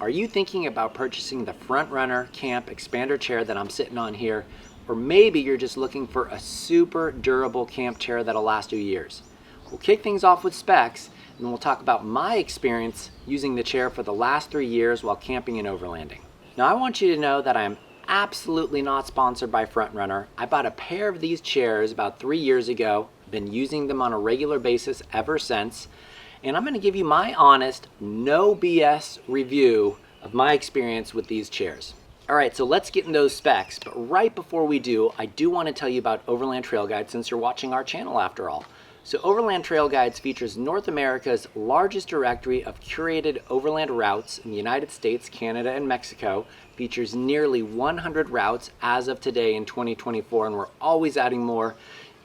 Are you thinking about purchasing the FrontRunner Camp Expander Chair that I'm sitting on here? Or maybe you're just looking for a super durable camp chair that'll last you years. We'll kick things off with specs, and then we'll talk about my experience using the chair for the last 3 years while camping and overlanding. Now I want you to know that I'm absolutely not sponsored by FrontRunner. I bought a pair of these chairs about 3 years ago, been using them on a regular basis ever since, and I'm going to give you my honest, no BS review of my experience with these chairs. Alright, so let's get in those specs, but right before we do, I do want to tell you about Overland Trail Guide since you're watching our channel after all. So Overland Trail Guides features North America's largest directory of curated overland routes in the United States, Canada, and Mexico. Features nearly 100 routes as of today in 2024, and we're always adding more.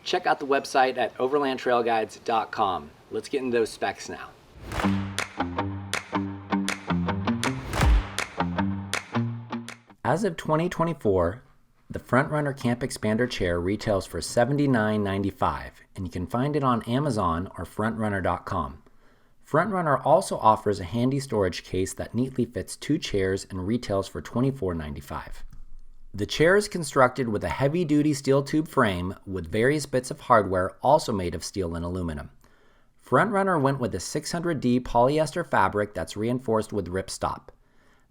Check out the website at overlandtrailguides.com. Let's get into those specs now. As of 2024, the FrontRunner Camp Expander Chair retails for $79.95, and you can find it on Amazon or frontrunner.com. FrontRunner also offers a handy storage case that neatly fits 2 chairs and retails for $24.95. The chair is constructed with a heavy-duty steel tube frame with various bits of hardware also made of steel and aluminum. FrontRunner went with a 600D polyester fabric that's reinforced with ripstop.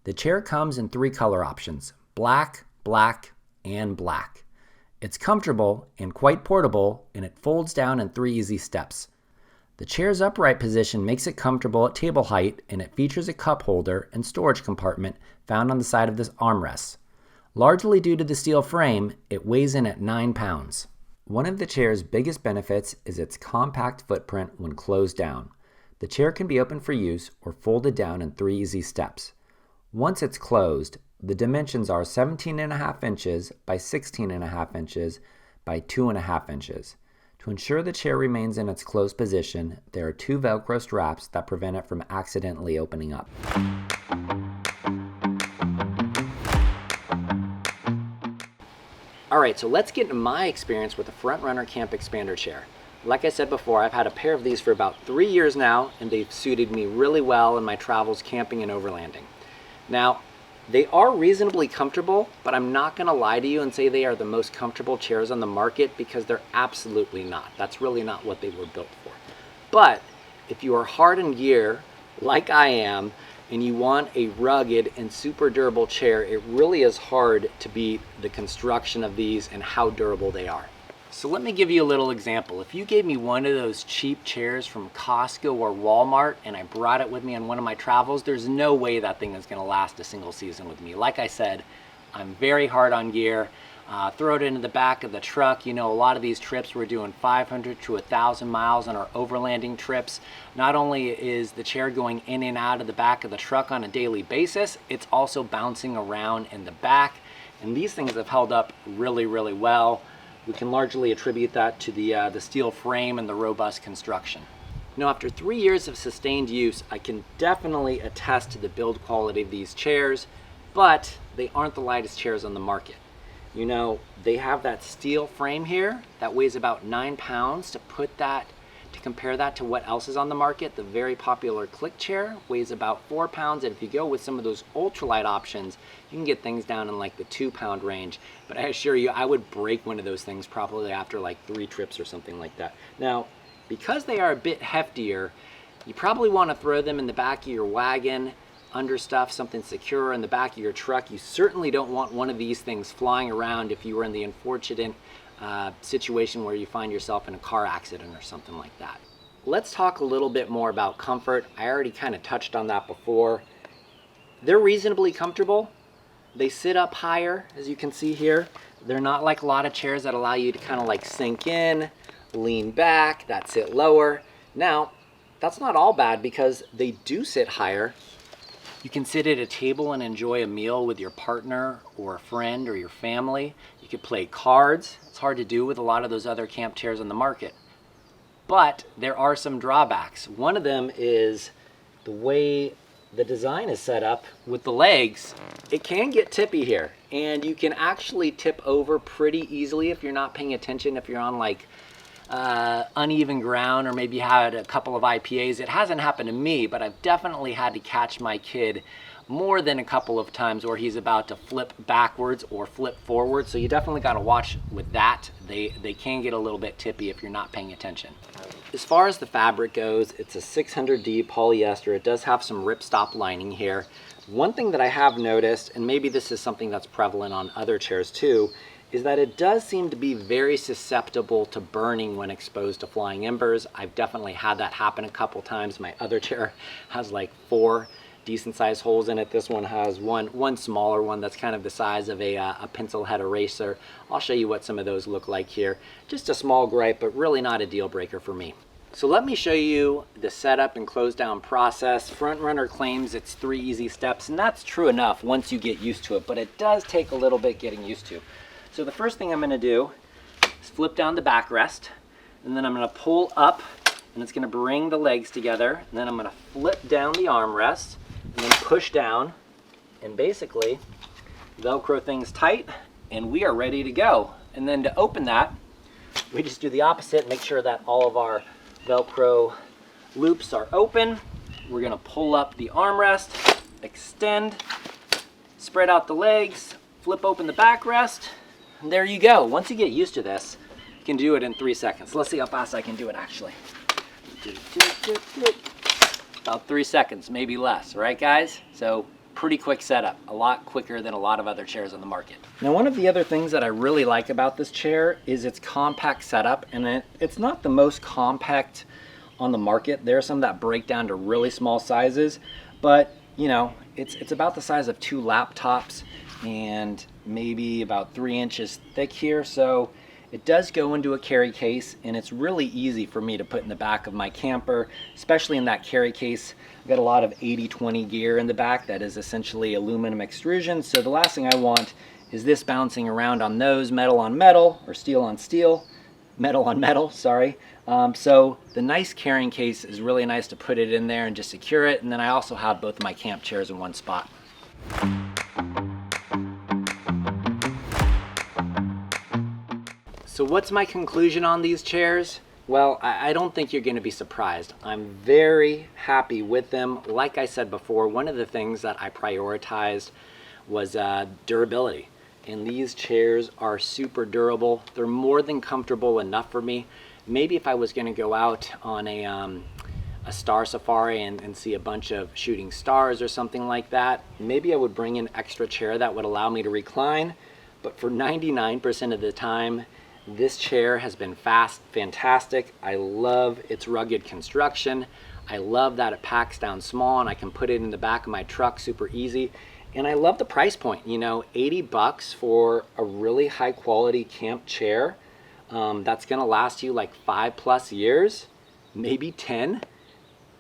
The chair comes in 3 color options: black, black, and black. It's comfortable and quite portable, and it folds down in 3 easy steps. The chair's upright position makes it comfortable at table height, and it features a cup holder and storage compartment found on the side of this armrest. Largely due to the steel frame, it weighs in at 9 pounds. One of the chair's biggest benefits is its compact footprint when closed down. The chair can be opened for use or folded down in 3 easy steps. Once it's closed, the dimensions are 17.5 inches by 16.5 inches by 2.5 inches. To ensure the chair remains in its closed position, there are 2 Velcro straps that prevent it from accidentally opening up. Alright, so let's get into my experience with the FrontRunner Camp Expander Chair. Like I said before, I've had a pair of these for about 3 years now, and they've suited me really well in my travels camping and overlanding. Now, they are reasonably comfortable, but I'm not going to lie to you and say they are the most comfortable chairs on the market, because they're absolutely not. That's really not what they were built for. But if you are hard in gear, like I am, and you want a rugged and super durable chair, it really is hard to beat the construction of these and how durable they are. So let me give you a little example. If you gave me one of those cheap chairs from Costco or Walmart and I brought it with me on one of my travels, there's no way that thing is going to last a single season with me. Like I said, I'm very hard on gear. Throw it into the back of the truck. You know, a lot of these trips we're doing 500 to 1,000 miles on our overlanding trips. Not only is the chair going in and out of the back of the truck on a daily basis, it's also bouncing around in the back. And these things have held up really, really well. We can largely attribute that to the steel frame and the robust construction. Now, after 3 years of sustained use, I can definitely attest to the build quality of these chairs, but they aren't the lightest chairs on the market. You know, they have that steel frame here that weighs about 9 pounds. To compare that to what else is on the market, the very popular Click chair weighs about 4 pounds, and if you go with some of those ultralight options, you can get things down in like the 2-pound range. But I assure you, I would break one of those things probably after like 3 trips or something like that. Now, because they are a bit heftier, you probably want to throw them in the back of your wagon, under stuff, something secure in the back of your truck. You certainly don't want one of these things flying around if you were in the unfortunate situation where you find yourself in a car accident or something like that. Let's talk a little bit more about comfort. I already kind of touched on that before. They're reasonably comfortable. They sit up higher, as you can see here. They're not like a lot of chairs that allow you to kind of like sink in, lean back, that sit lower. Now, that's not all bad because they do sit higher. You can sit at a table and enjoy a meal with your partner or a friend or your family. You could play cards. It's hard to do with a lot of those other camp chairs on the market. But there are some drawbacks. One of them is the way the design is set up with the legs. It can get tippy here, and you can actually tip over pretty easily if you're not paying attention, if you're on like uneven ground or maybe had a couple of IPAs. It hasn't happened to me, but I've definitely had to catch my kid more than a couple of times where he's about to flip backwards or flip forward. So you definitely got to watch with that. They can get a little bit tippy if you're not paying attention. As far as the fabric goes, it's a 600D polyester. It does have some ripstop lining here. One thing that I have noticed, and maybe this is something that's prevalent on other chairs too, is that it does seem to be very susceptible to burning when exposed to flying embers. I've definitely had that happen a couple times. My other chair has like 4 decent sized holes in it. This one has one smaller one that's kind of the size of a pencil head eraser. I'll show you what some of those look like here. Just a small gripe, but really not a deal breaker for me. So let me show you the setup and close down process. FrontRunner claims it's 3 easy steps, and that's true enough once you get used to it, but it does take a little bit getting used to. So the first thing I'm gonna do is flip down the backrest, and then I'm gonna pull up, and it's gonna bring the legs together, and then I'm gonna flip down the armrest, and then push down, and basically Velcro things tight, and we are ready to go. And then to open that, we just do the opposite, make sure that all of our Velcro loops are open. We're gonna pull up the armrest, extend, spread out the legs, flip open the backrest, and there you go. Once you get used to this, you can do it in 3 seconds. Let's see how fast I can do it actually. About 3 seconds, maybe less, right guys? So pretty quick setup, a lot quicker than a lot of other chairs on the market. Now, one of the other things that I really like about this chair is its compact setup, and it's not the most compact on the market. There are some that break down to really small sizes, but you know, it's about the size of 2 laptops and maybe about 3 inches thick here. So it does go into a carry case, and it's really easy for me to put in the back of my camper, especially in that carry case. I've got a lot of 80/20 gear in the back that is essentially aluminum extrusion. So the last thing I want is this bouncing around on those, metal on metal, or steel on steel, metal on metal, sorry. So the nice carrying case is really nice to put it in there and just secure it. And then I also have both of my camp chairs in one spot. So what's my conclusion on these chairs? Well, I don't think you're going to be surprised. I'm very happy with them. Like I said before, one of the things that I prioritized was durability. And these chairs are super durable. They're more than comfortable enough for me. Maybe if I was going to go out on a star safari and see a bunch of shooting stars or something like that, maybe I would bring an extra chair that would allow me to recline. But for 99% of the time, this chair has been fantastic. I love its rugged construction. I love that it packs down small and I can put it in the back of my truck super easy. And I love the price point, you know, 80 bucks for a really high quality camp chair that's gonna last you like 5+ years, maybe 10.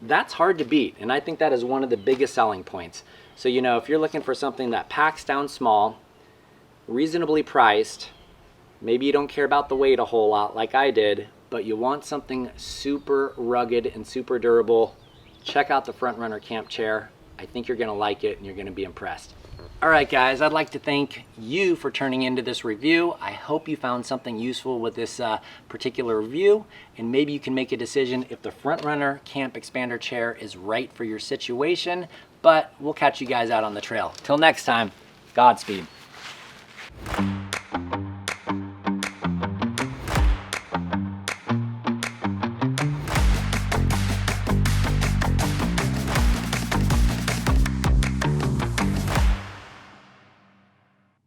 That's hard to beat, and I think that is one of the biggest selling points. So, you know, if you're looking for something that packs down small, reasonably priced, maybe you don't care about the weight a whole lot like I did, but you want something super rugged and super durable, check out the FrontRunner Camp Chair. I think you're gonna like it and you're gonna be impressed. All right guys, I'd like to thank you for turning into this review. I hope you found something useful with this particular review, and maybe you can make a decision if the FrontRunner Camp Expander Chair is right for your situation, but we'll catch you guys out on the trail. Till next time, Godspeed.